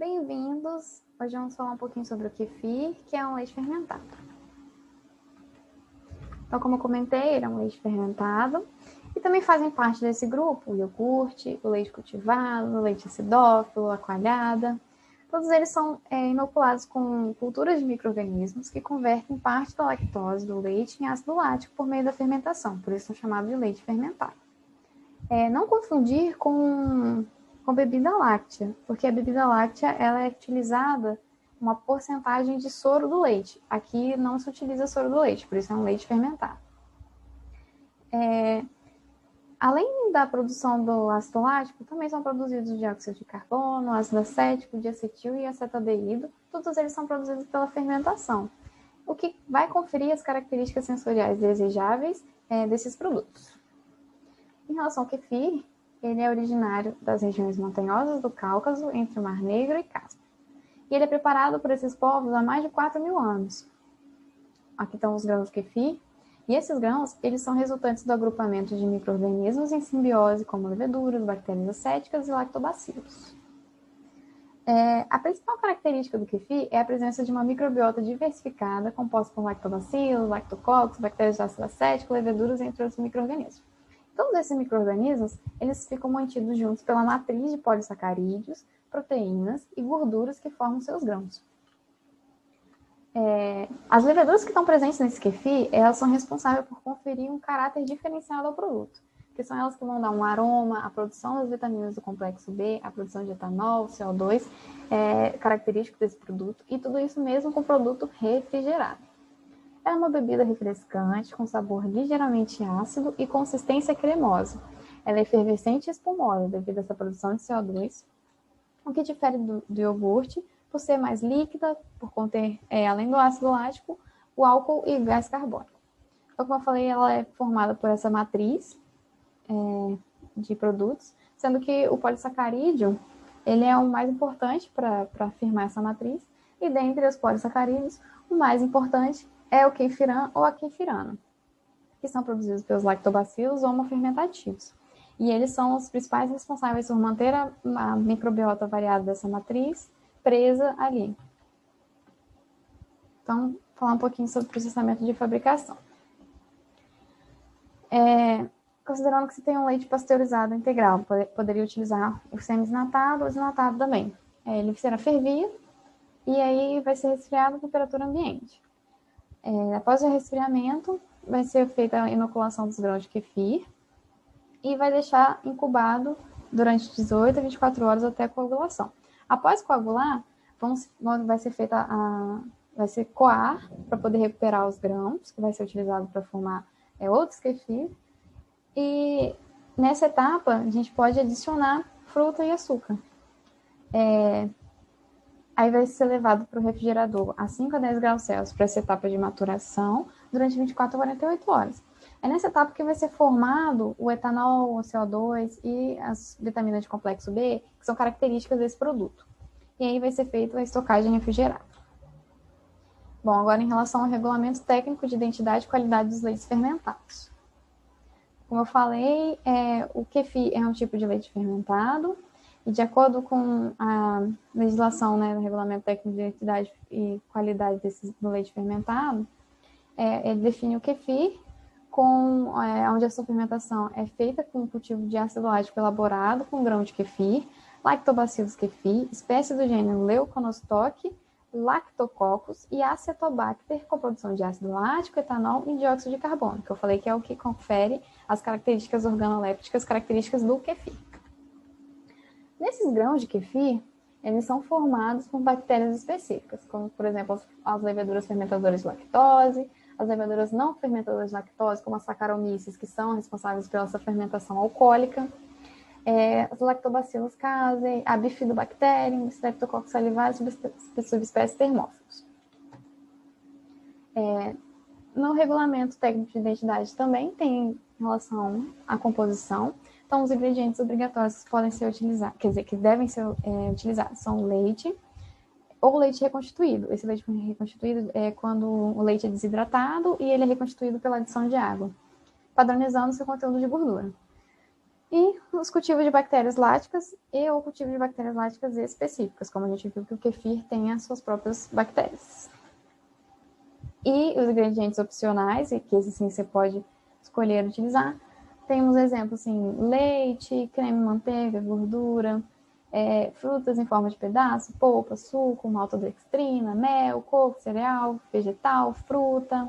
Bem-vindos! Hoje vamos falar um pouquinho sobre o kefir, que é um leite fermentado. Então, como eu comentei, ele é um leite fermentado e também fazem parte desse grupo o iogurte, o leite cultivado, o leite acidófilo, a coalhada. Todos eles são inoculados com culturas de micro-organismos que convertem parte da lactose do leite em ácido lático por meio da fermentação, por isso são chamados de leite fermentado. Não confundir com bebida láctea, porque a bebida láctea ela é utilizada uma porcentagem de soro do leite. Aqui não se utiliza soro do leite, por isso é um leite fermentado. Além da produção do ácido lático, também são produzidos dióxido de carbono, ácido acético, diacetil e acetaldeído. Todos eles são produzidos pela fermentação, o que vai conferir as características sensoriais desejáveis desses produtos. Em relação ao kefir, ele é originário das regiões montanhosas do Cáucaso, entre o Mar Negro e Cáspio. E ele é preparado por esses povos há mais de 4.000 anos. Aqui estão os grãos de kefir. E esses grãos, eles são resultantes do agrupamento de micro-organismos em simbiose, como leveduras, bactérias acéticas e lactobacilos. A principal característica do kefir é a presença de uma microbiota diversificada, composta por lactobacilos, lactococcus, bactérias de ácido acético, leveduras, entre outros micro-organismos. Todos esses micro-organismos, eles ficam mantidos juntos pela matriz de polissacarídeos, proteínas e gorduras que formam seus grãos. As leveduras que estão presentes nesse kefir, elas são responsáveis por conferir um caráter diferenciado ao produto, que são elas que vão dar um aroma, a produção das vitaminas do complexo B, a produção de etanol, CO2, característico desse produto, e tudo isso mesmo com produto refrigerado. É uma bebida refrescante, com sabor ligeiramente ácido e consistência cremosa. Ela é efervescente e espumosa devido a essa produção de CO2, o que difere do iogurte por ser mais líquida, por conter, além do ácido lático, o álcool e gás carbônico. Então, como eu falei, ela é formada por essa matriz de produtos, sendo que o polissacarídeo ele é o mais importante para firmar essa matriz, e dentre os polissacarídeos, o mais importante é o kefirã ou a kefirana, que são produzidos pelos lactobacilos homofermentativos. E eles são os principais responsáveis por manter a microbiota variada dessa matriz presa ali. Então, falar um pouquinho sobre o processamento de fabricação. Considerando que você tem um leite pasteurizado integral, poderia utilizar o semi-desnatado ou desnatado também. Ele será fervido e aí vai ser resfriado a temperatura ambiente. Após o resfriamento, vai ser feita a inoculação dos grãos de kefir e vai deixar incubado durante 18 a 24 horas até a coagulação. Após coagular, vai ser feita vai ser coar para poder recuperar os grãos, que vai ser utilizado para formar outros kefir. E nessa etapa, a gente pode adicionar fruta e açúcar. Aí vai ser levado para o refrigerador a 5 a 10 graus Celsius para essa etapa de maturação durante 24 a 48 horas. É nessa etapa que vai ser formado o etanol, o CO2 e as vitaminas de complexo B, que são características desse produto. E aí vai ser feita a estocagem refrigerada. Bom, agora em relação ao regulamento técnico de identidade e qualidade dos leites fermentados. Como eu falei, o kefir é um tipo de leite fermentado, e de acordo com a legislação, do Regulamento Técnico de Identidade e Qualidade do leite fermentado, ele define o kefir onde a sua fermentação é feita com o cultivo de ácido lático elaborado com grão de kefir, lactobacillus kefir, espécie do gênero Leuconostoc, lactococcus e acetobacter, com produção de ácido lático, etanol e dióxido de carbono, que eu falei que é o que confere as características organolépticas, características do kefir. Nesses grãos de kefir, eles são formados por bactérias específicas, como, por exemplo, as leveduras fermentadoras de lactose, as leveduras não fermentadoras de lactose, como as Saccharomyces, que são responsáveis pela essa fermentação alcoólica, os lactobacillus casei, a Bifidobacterium, Streptococcus salivaris, subespécies Thermophilus. No regulamento técnico de identidade também tem relação à composição. Então, os ingredientes obrigatórios que podem ser utilizados, que devem ser utilizados, são leite ou leite reconstituído. Esse leite reconstituído é quando o leite é desidratado e ele é reconstituído pela adição de água, padronizando seu conteúdo de gordura. E os cultivos de bactérias láticas e o cultivo de bactérias láticas específicas, como a gente viu que o kefir tem as suas próprias bactérias. E os ingredientes opcionais, e que esses sim você pode escolher utilizar, temos exemplos assim, leite, creme, manteiga, gordura, frutas em forma de pedaço, polpa, suco, maltodextrina, mel, coco, cereal, vegetal, fruta,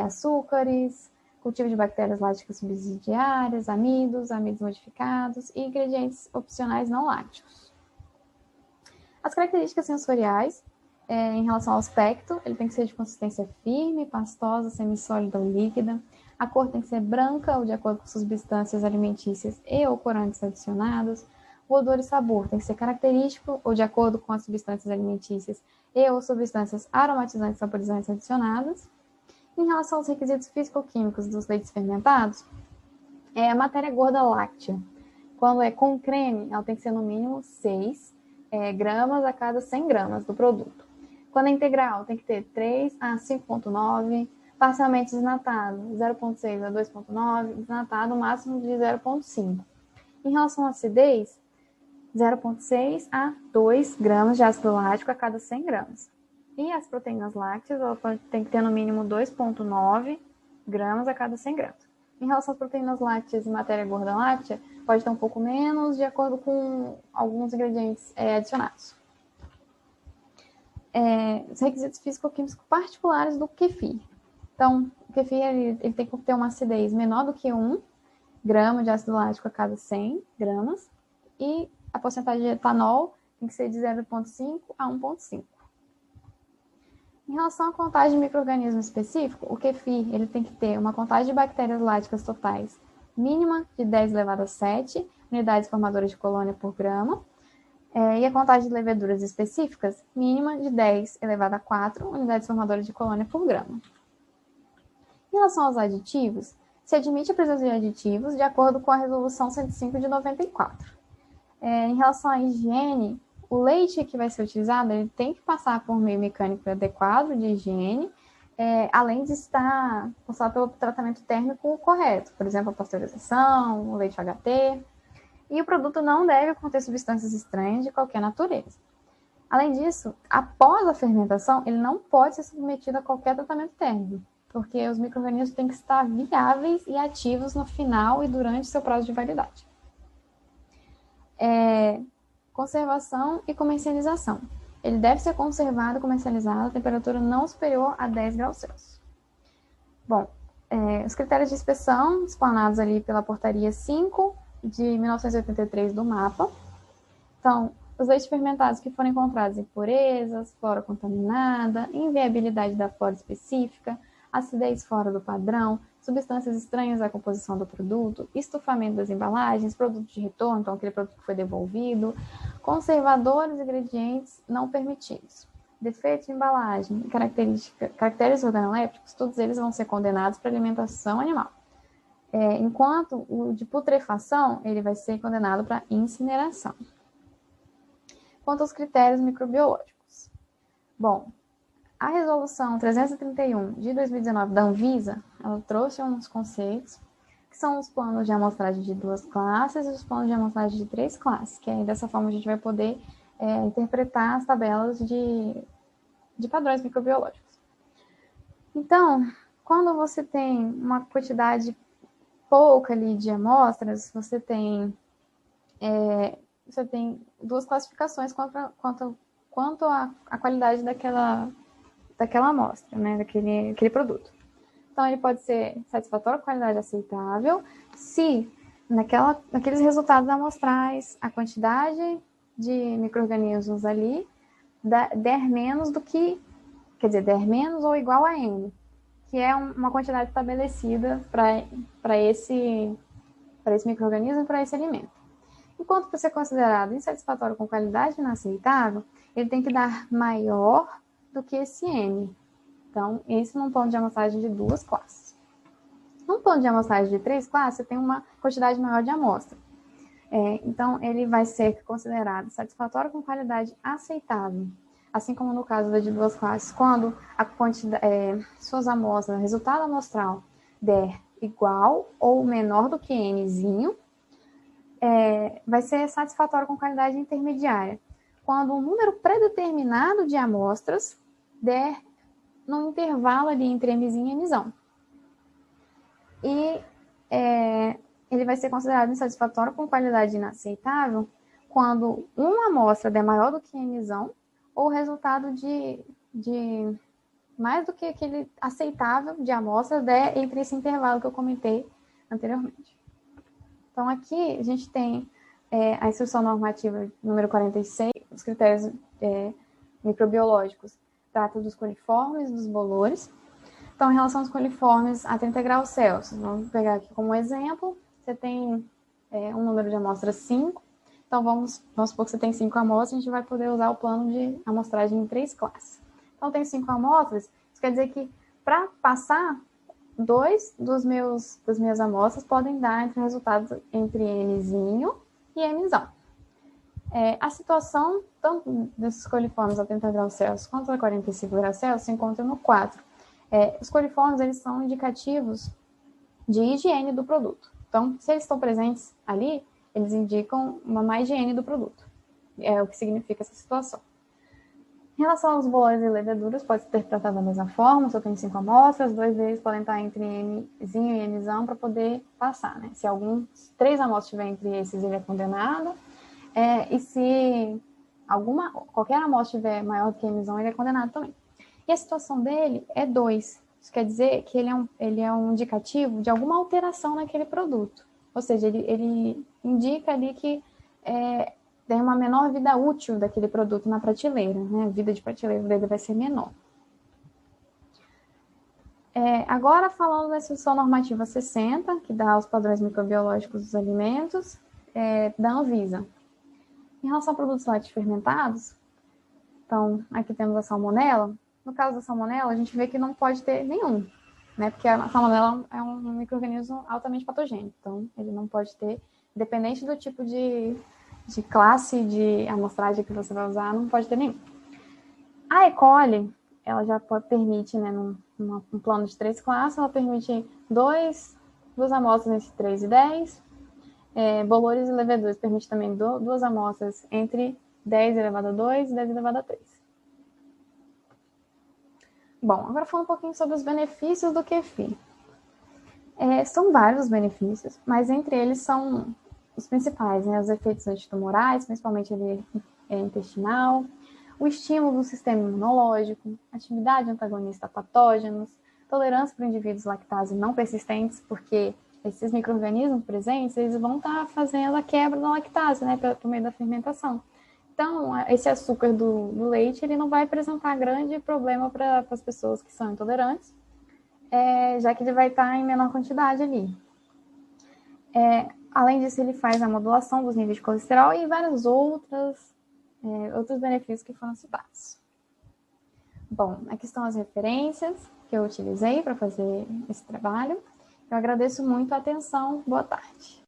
açúcares, cultivo de bactérias láticas subsidiárias, amidos modificados e ingredientes opcionais não lácteos. As características sensoriais, em relação ao aspecto, ele tem que ser de consistência firme, pastosa, semissólida ou líquida. A cor tem que ser branca ou de acordo com substâncias alimentícias e ou corantes adicionados. O odor e sabor tem que ser característico ou de acordo com as substâncias alimentícias e ou substâncias aromatizantes e saborizantes adicionadas. Em relação aos requisitos físico-químicos dos leites fermentados, a matéria gorda láctea. Quando é com creme, ela tem que ser no mínimo 6 gramas a cada 100 gramas do produto. Quando é integral, tem que ter 3 a 5,9, parcialmente desnatado, 0,6 a 2,9, desnatado, máximo de 0,5. Em relação à acidez, 0,6 a 2 gramas de ácido lático a cada 100 gramas. E as proteínas lácteas, ela tem que ter no mínimo 2,9 gramas a cada 100 gramas. Em relação às proteínas lácteas e matéria gorda láctea, pode ter um pouco menos, de acordo com alguns ingredientes adicionados. Os requisitos físico-químicos particulares do kefir. Então, o kefir ele tem que ter uma acidez menor do que 1 grama de ácido lático a cada 100 gramas e a porcentagem de etanol tem que ser de 0,5 a 1,5. Em relação à contagem de micro-organismo específico, o kefir ele tem que ter uma contagem de bactérias láticas totais mínima de 10 elevado a 7 unidades formadoras de colônia por grama, e a contagem de leveduras específicas mínima de 10 elevado a 4 unidades formadoras de colônia por grama. Em relação aos aditivos, se admite a presença de aditivos de acordo com a Resolução 105 de 94. Em relação à higiene, o leite que vai ser utilizado ele tem que passar por meio mecânico adequado de higiene, além de estar passado pelo tratamento térmico correto, por exemplo, a pasteurização, o leite HT. E o produto não deve conter substâncias estranhas de qualquer natureza. Além disso, após a fermentação, ele não pode ser submetido a qualquer tratamento térmico, porque os micro-organismos têm que estar viáveis e ativos no final e durante seu prazo de validade. Conservação e comercialização. Ele deve ser conservado e comercializado a temperatura não superior a 10 graus Celsius. Bom, os critérios de inspeção explanados ali pela portaria 5 de 1983 do MAPA. Então, os leites fermentados que forem encontrados impurezas, flora contaminada, inviabilidade da flora específica, acidez fora do padrão, substâncias estranhas à composição do produto, estufamento das embalagens, produto de retorno, então aquele produto que foi devolvido, conservadores e ingredientes não permitidos, defeitos de embalagem, caracteres organolépticos, todos eles vão ser condenados para alimentação animal. Enquanto o de putrefação, ele vai ser condenado para incineração. Quanto aos critérios microbiológicos. Bom, a Resolução 331 de 2019 da Anvisa, ela trouxe uns conceitos, que são os planos de amostragem de 2 classes e os planos de amostragem de 3 classes, que aí dessa forma a gente vai poder interpretar as tabelas de padrões microbiológicos. Então, quando você tem uma quantidade pouca ali de amostras, você tem 2 classificações quanto à qualidade daquela amostra, né, daquele produto. Então, ele pode ser satisfatório, qualidade aceitável, se naqueles resultados amostrais, a quantidade de micro-organismos ali der menos do que, der menos ou igual a N, que é uma quantidade estabelecida para esse micro-organismo e para esse alimento. Enquanto para ser considerado insatisfatório com qualidade inaceitável, ele tem que dar maior do que esse N. Então, isso num plano de amostragem de 2 classes. Num plano de amostragem de 3 classes, você tem uma quantidade maior de amostra. Então, ele vai ser considerado satisfatório com qualidade aceitável. Assim como no caso da de 2 classes, quando a suas amostras, o resultado amostral der igual ou menor do que Nzinho, vai ser satisfatório com qualidade intermediária quando um número predeterminado de amostras der num intervalo ali entre emizinho e emisão. E ele vai ser considerado insatisfatório com qualidade inaceitável quando uma amostra der maior do que a emisão ou o resultado de mais do que aquele aceitável de amostra der entre esse intervalo que eu comentei anteriormente. Então, aqui a gente tem a instrução normativa número 46, os critérios microbiológicos, trata dos coliformes, dos bolores. Então, em relação aos coliformes a 30 graus Celsius, vamos pegar aqui como exemplo, você tem um número de amostras 5, então vamos supor que você tem 5 amostras, a gente vai poder usar o plano de amostragem em 3 classes. Então, tem 5 amostras, isso quer dizer que para passar, 2 das minhas amostras podem dar entre resultados entre Nzinho e Mzão. A situação, tanto desses coliformes a 30 graus Celsius quanto a 45 graus Celsius, se encontra no 4. Os coliformes, eles são indicativos de higiene do produto. Então, se eles estão presentes ali, eles indicam uma má higiene do produto. É o que significa essa situação. Em relação aos bolores e leveduras, pode ser tratado da mesma forma. Se eu tenho 5 amostras, 2 deles podem estar entre Mzinho e Mzão para poder passar, né? Se 3 amostras estiver entre esses, ele é condenado. E se qualquer amostra estiver maior do que Mzão, ele é condenado também. E a situação dele é 2. Isso quer dizer que ele é um indicativo de alguma alteração naquele produto. Ou seja, ele indica ali que tem uma menor vida útil daquele produto na prateleira, né? A vida de prateleira dele vai ser menor. Agora, falando da instrução normativa 60, que dá os padrões microbiológicos dos alimentos, da Anvisa. Em relação a produtos lácteos fermentados, então, aqui temos a salmonela. No caso da salmonela, a gente vê que não pode ter nenhum, né? Porque a salmonela é um micro-organismo altamente patogênico. Então, ele não pode ter, independente do tipo de classe de amostragem que você vai usar, não pode ter nenhum. A E. coli, ela já permite, né, num plano de 3 classes, ela permite 2 amostras entre 3 e 10. Bolores e leveduras permite também 2 amostras entre 10 elevado a 2 e 10 elevado a 3. Bom, agora falando um pouquinho sobre os benefícios do kefir. São vários os benefícios, mas entre eles são os principais, né? Os efeitos antitumorais, principalmente ali, intestinal, o estímulo do sistema imunológico, atividade antagonista a patógenos, tolerância para indivíduos lactase não persistentes, porque esses micro-organismos presentes, eles vão estar fazendo a quebra da lactase, né, por meio da fermentação. Então, esse açúcar do leite, ele não vai apresentar grande problema para as pessoas que são intolerantes, já que ele vai estar em menor quantidade ali. Além disso, ele faz a modulação dos níveis de colesterol e vários outros benefícios que foram citados. Bom, aqui estão as referências que eu utilizei para fazer esse trabalho. Eu agradeço muito a atenção. Boa tarde.